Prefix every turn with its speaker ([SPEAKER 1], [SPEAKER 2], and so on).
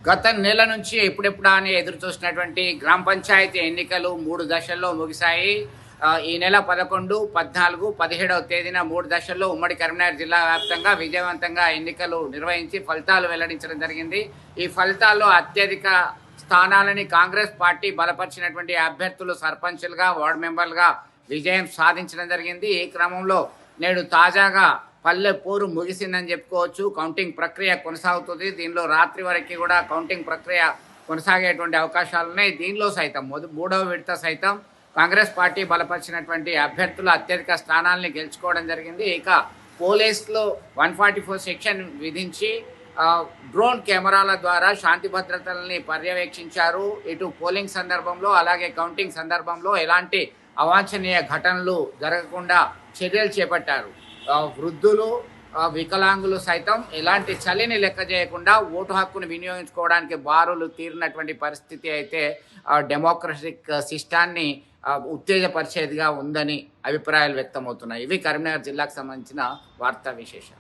[SPEAKER 1] గత నెల నుంచి ఎప్పుడెప్పుడా అని ఎదురు చూసినటువంటి గ్రామ పంచాయతీ ఎన్నికలు 3 దశల్లో ముగిశాయి. ఈ నెల 11, 14, 17వ తేదీన 3 దశల్లో ఉమ్మడి కరీంనగర్ జిల్లా వ్యాప్తంగా విజయవంతంగా ఎన్నికలు నిర్వహించి ఫలితాలు వెల్లడించడం జరిగింది. ఈ ఫలితాల్లో అత్యధిక స్థానాలని కాంగ్రెస్ పార్టీ బలపరిచినటువంటి అభ్యర్థులు సర్పంచులుగా, వార్డు మెంబర్లుగా విజయం సాధించడం జరిగింది. ఈ క్రమంలో నేడు తాజాగా పల్లె పోరు ముగిసిందని చెప్పుకోవచ్చు. కౌంటింగ్ ప్రక్రియ కొనసాగుతుంది. దీనిలో రాత్రి వరకు కూడా కౌంటింగ్ ప్రక్రియ కొనసాగేటువంటి అవకాశాలు ఉన్నాయి. దీనిలో సైతం మూడవ విడత సైతం కాంగ్రెస్ పార్టీ బలపరిచినటువంటి అభ్యర్థులు అత్యధిక స్థానాలని గెలుచుకోవడం జరిగింది. ఇక పోలీసులు 144 సెక్షన్ విధించి డ్రోన్ కెమెరాల ద్వారా శాంతి భద్రతలని పర్యవేక్షించారు. ఇటు పోలింగ్ సందర్భంలో అలాగే కౌంటింగ్ సందర్భంలో ఎలాంటి అవాంఛనీయ ఘటనలు జరగకుండా చర్యలు చేపట్టారు. వృద్ధులు, వికలాంగులు సైతం ఎలాంటి చలిని లెక్క చేయకుండా ఓటు హక్కును వినియోగించుకోవడానికి బారులు తీరినటువంటి పరిస్థితి అయితే డెమోక్రటిక్ సిస్టాన్ని ఉత్తేజపరిచేదిగా ఉందని అభిప్రాయాలు వ్యక్తమవుతున్నాయి. ఇవి కరీంనగర్ జిల్లాకు సంబంధించిన వార్తా విశేషాలు.